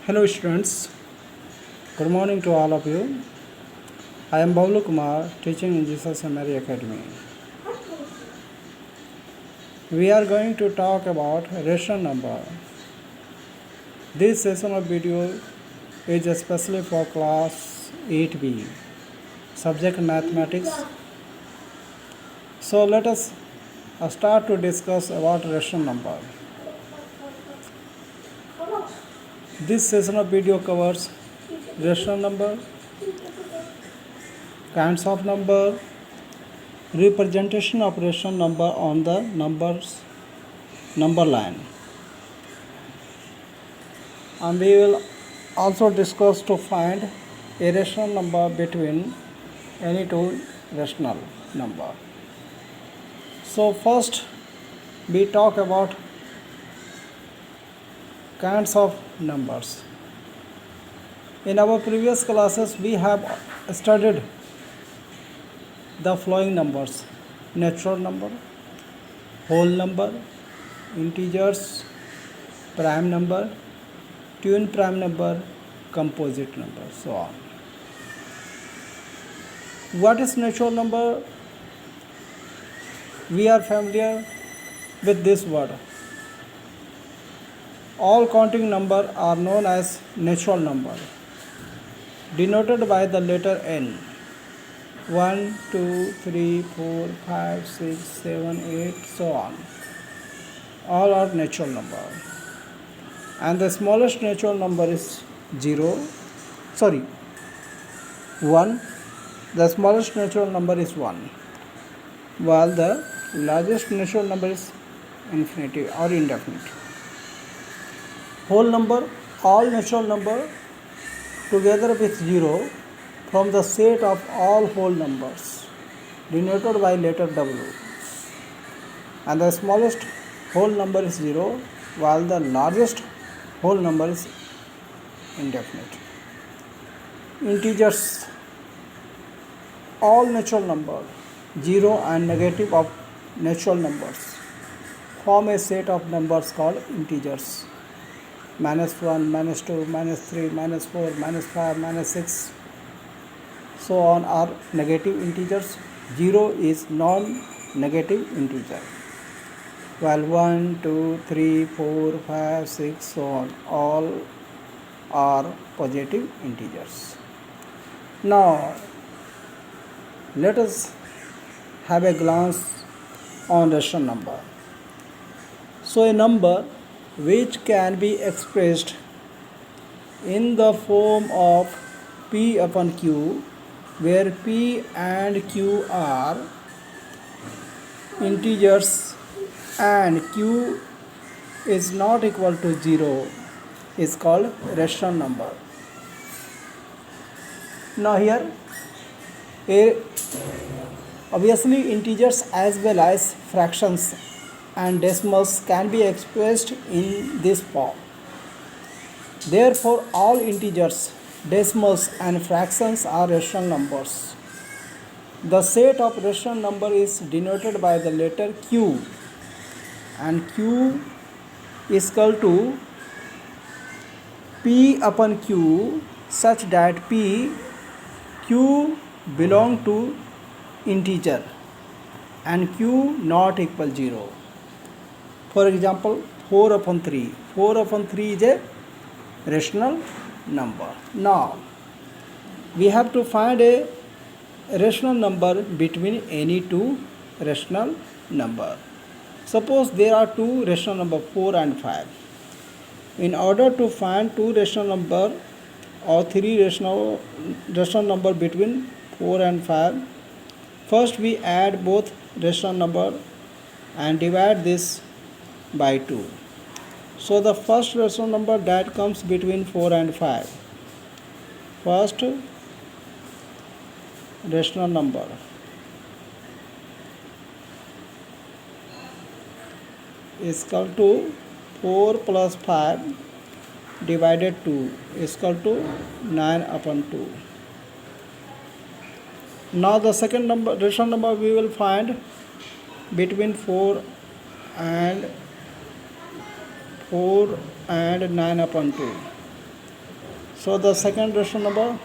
Hello students, good morning to all of you. I am Baulu Kumar, teaching in Jesus Mary Academy. We are going to talk about rational number. This session of video is especially for class 8B, subject mathematics. So let us start to discuss about rational number. This session of video covers rational number, kinds of number, representation of rational number on the number line, and we will also discuss to find a rational number between any two rational number. So first we talk about kinds of numbers. In our previous classes we have studied the following numbers: natural number, whole number, integers, prime number, twin prime number, composite number, so on. What is natural number? We are familiar with this word. All counting numbers are known as natural number, denoted by the letter n. 1, 2, 3, 4, 5, 6, 7, 8, so on. All are natural number. And the smallest natural number is 1. The smallest natural number is 1, while the largest natural number is infinity or indefinite. Whole number, all natural number together with 0 from the set of all whole numbers, denoted by letter W. And the smallest whole number is 0, while the largest whole number is indefinite. Integers, all natural numbers, 0 and negative of natural numbers, form a set of numbers called integers. -1, -2, -3, -4, -5, -6, so on are negative integers. 0 is non-negative integer, while 1, 2, 3, 4, 5, 6, so on, all are positive integers. Now let us have a glance on rational number. So a number which can be expressed in the form of P upon Q, where P and Q are integers and Q is not equal to 0, is called rational number. Now here obviously integers as well as fractions and decimals can be expressed in this form. Therefore all integers, decimals and fractions are rational numbers. The set of rational number is denoted by the letter Q, and Q is equal to P upon Q, such that Q belong to integer and Q not equal 0. For example, 4 upon 3. 4 upon 3 is a rational number. Now we have to find a rational number between any two rational number. Suppose there are two rational number 4 and 5. In order to find two rational number or three rational number between 4 and 5, first we add both rational number and divide this by 2. So the first rational number that comes between 4 and 5, first rational number is equal to 4 plus 5 divided 2 is equal to 9 upon 2. Now the second rational number we will find between 4 and 9 upon 2. So the second rational number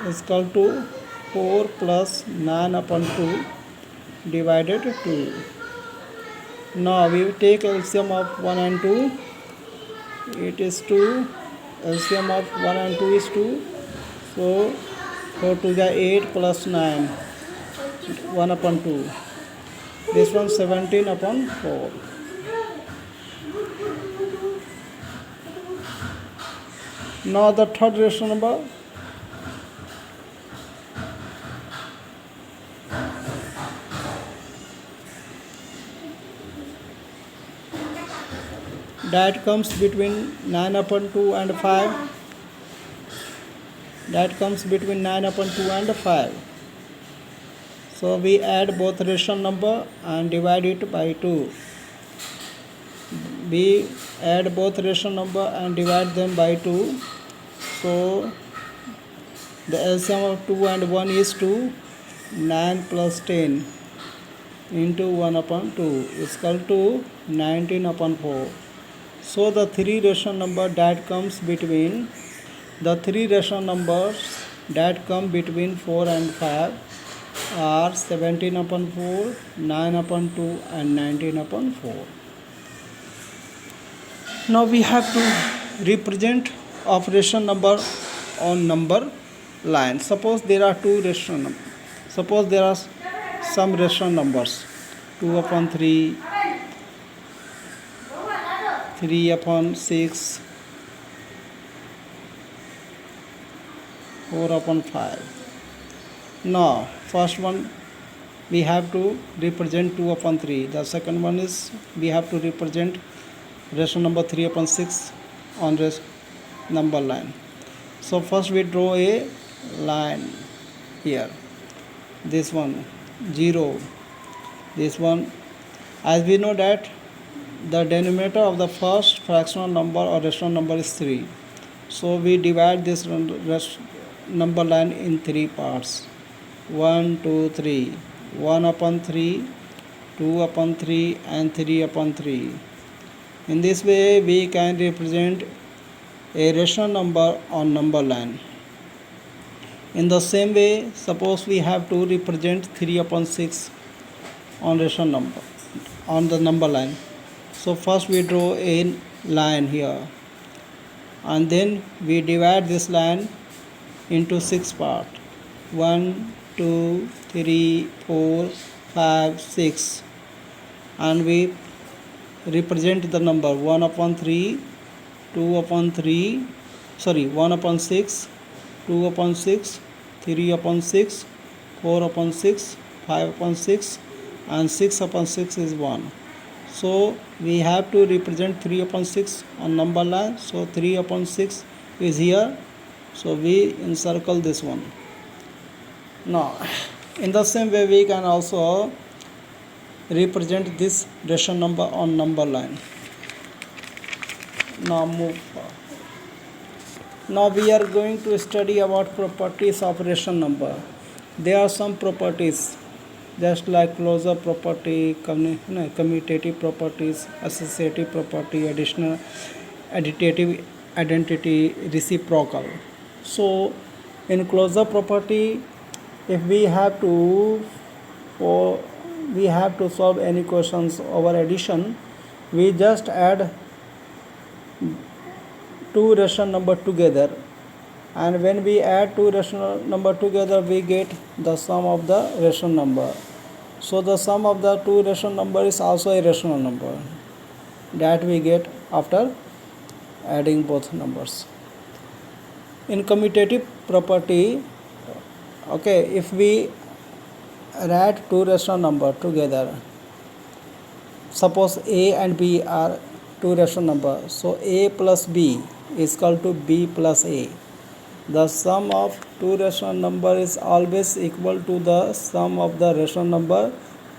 is equal to 4 plus 9 upon 2 divided 2. Now we take LCM of 1 and 2. It is 2. LCM of 1 and 2 is 2. So 4 to the 8 plus 9. 1 upon 2. This one 17 upon 4. Now the third rational number that comes between 9 upon 2 and 5. That comes between 9 upon 2 and 5. So we add both rational number and divide it by 2. We add both rational number and divide them by 2. So the LCM of 2 and 1 is 2. 9 plus 10 into 1 upon 2 is equal to 19 upon 4. So the three rational number that comes between the three rational numbers that come between 4 and 5 are 17 upon 4, 9 upon 2 and 19 upon 4. Now we have to represent of rational number on number line. Suppose there are two rational numbers. Suppose there are some rational numbers 2 upon 3, 3 upon 6, 4 upon 5. Now first one we have to represent 2 upon 3. The second one is we have to represent rational number 3 upon 6 on this number line. So first we draw a line here. This one 0. This one, as we know that the denominator of the first fractional number or rational number is 3. So we divide this number line in 3 parts. 1, 2, 3. 1 upon 3, 2 upon 3 and 3 upon 3. In this way we can represent a rational number on number line. In the same way, suppose we have to represent 3 upon 6 on rational number on the number line. So first we draw a line here and then we divide this line into 6 parts. 1, 2, 3, 4, 5, 6 and we represent the number 1 upon 3, 2 upon 3, 1 upon 6, 2 upon 6, 3 upon 6, 4 upon 6, 5 upon 6 and 6 upon 6 is 1. So we have to represent 3 upon 6 on number line. So 3 upon 6 is here. So we encircle this one. Now in the same way we can also represent this rational number on number line. Now move forward. Now we are going to study about properties of rational number. There are some properties just like closure property, commutative properties, associative property, additional, additive, identity, reciprocal. So in closure property, if we have to solve any questions over addition, we just add two rational number together, and when we add two rational number together we get the sum of the rational number. So the sum of the two rational number is also a rational number that we get after adding both numbers. In commutative property, if we add two rational number together, suppose a and b are two rational numbers, so a plus b is equal to b plus a. The sum of two rational number is always equal to the sum of the rational number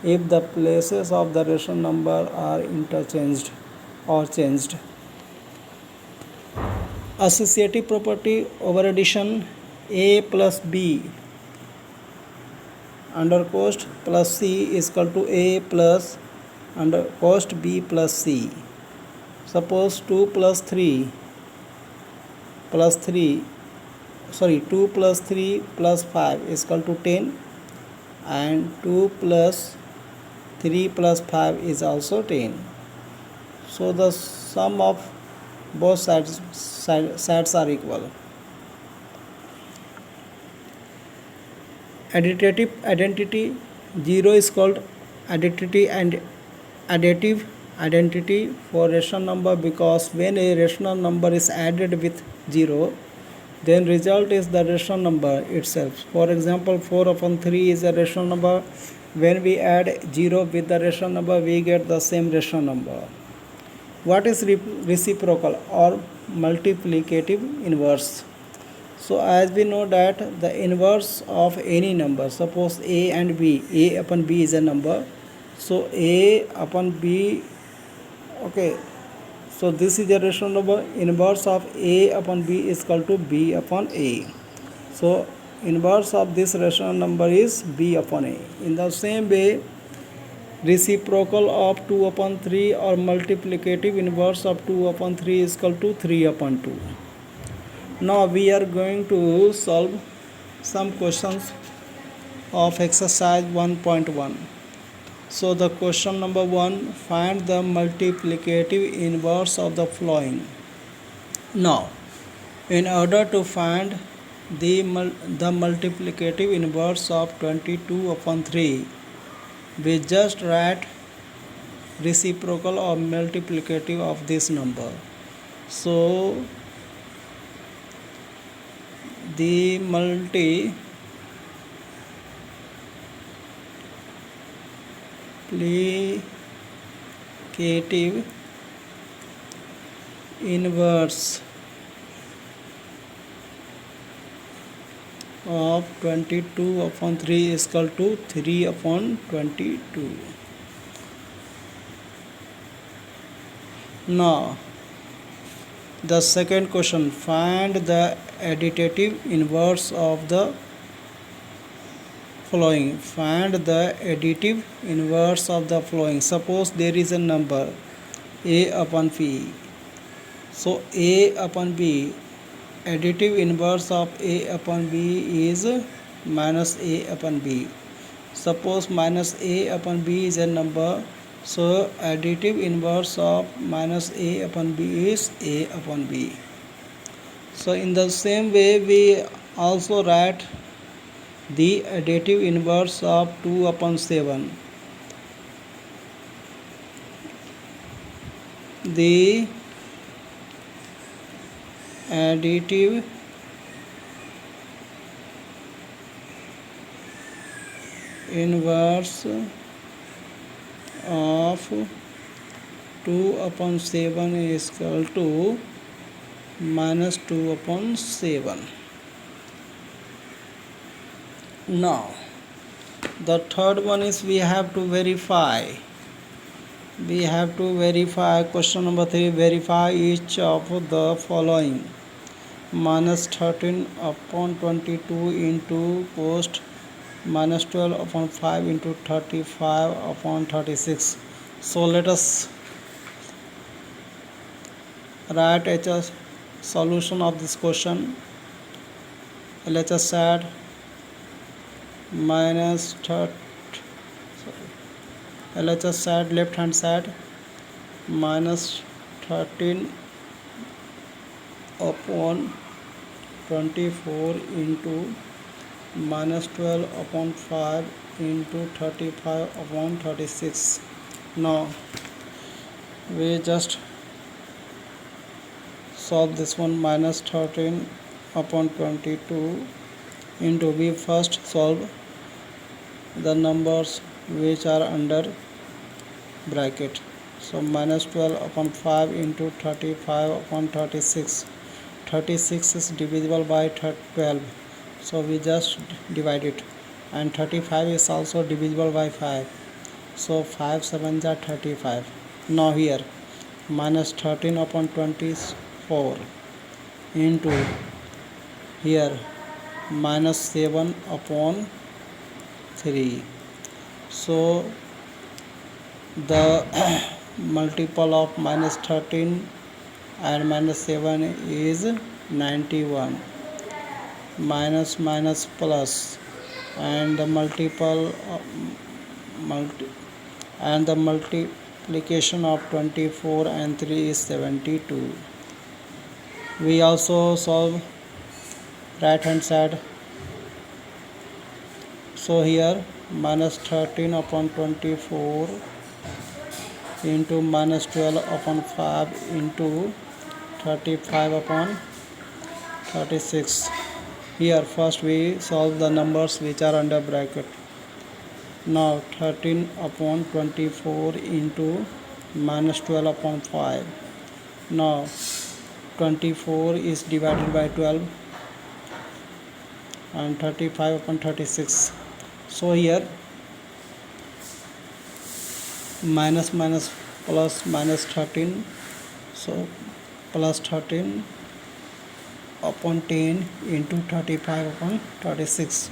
if the places of the rational number are interchanged or changed. Associative property over addition, a plus b under cost plus c is equal to a plus under cost b plus c. Suppose 2 plus 3 plus 2 plus 3 plus 5 is equal to 10, and 2 plus 3 plus 5 is also 10. So the sum of both sides are equal. Additive identity 0 is called additive identity for rational number, because when a rational number is added with 0, then result is the rational number itself. For example, 4 upon 3 is a rational number. When we add 0 with the rational number, we get the same rational number. What is reciprocal or multiplicative inverse? So as we know that the inverse of any number, suppose a and b, a upon b is a number, so a upon b, okay, so this is the rational number. Inverse of a upon b is equal to b upon a. So inverse of this rational number is b upon a. In the same way, reciprocal of 2 upon 3 or multiplicative inverse of 2 upon 3 is equal to 3 upon 2. Now we are going to solve some questions of exercise 1.1. So the question number 1, find the multiplicative inverse of the following. Now, in order to find the multiplicative inverse of 22 upon 3, we just write reciprocal or multiplicative of this number. So the multiplicative inverse of 22 upon 3 is equal to 3 upon 22. Now the second question, find the additive inverse of the following. Find the additive inverse of the following. Suppose there is a number a upon b. So a upon b, additive inverse of a upon b is minus a upon b. Suppose minus a upon b is a number, so additive inverse of minus a upon b is a upon b. So in the same way, we also write the additive inverse of 2 upon 7. The additive inverse of 2 upon 7 is equal to minus 2 upon 7. Now the third one is we have to verify. Question number 3, verify each of the following. Minus 13 upon 22 into post minus 12 upon 5 into 35 upon 36. So let us write a solution of this question. LHS add minus LHS side, left hand side, minus 13 upon 24 into minus 12 upon 5 into 35 upon 36. Now we just solve this one. Minus 13 upon 22 into, we first solve the numbers which are under bracket. So minus 12 upon 5 into 35 upon 36. 36 is divisible by 12, so we just divide it, and 35 is also divisible by 5, so 5 7s are 35. Now here minus 13 upon 24 into here minus 7 upon 3. So the multiple of minus 13 and minus 7 is 91. Minus minus plus, and the multiple and the multiplication of 24 and 3 is 72. We also solve right hand side. So here minus 13 upon 24 into minus 12 upon 5 into 35 upon 36. Here first we solve the numbers which are under bracket. Now 13 upon 24 into minus 12 upon 5. Now 24 is divided by 12 and 35 upon 36. So here minus minus plus minus 13. So plus 13 upon 10 into 35 upon 36.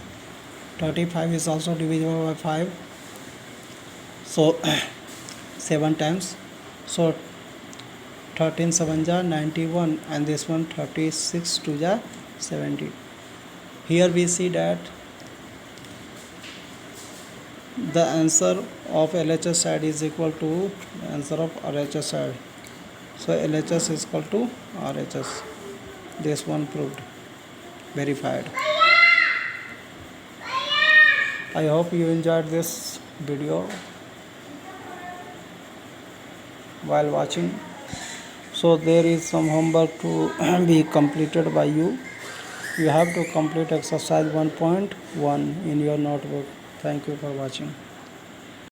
35 is also divisible by 5. So 7 times. So 13 7 ja 91, and this one 36 2 ja 70. Here we see that the answer of LHS side is equal to answer of RHS side. So LHS is equal to RHS. This one proved, verified. I hope you enjoyed this video while watching. So there is some homework to be completed by you. You have to complete exercise 1.1 in your notebook. Thank you for watching.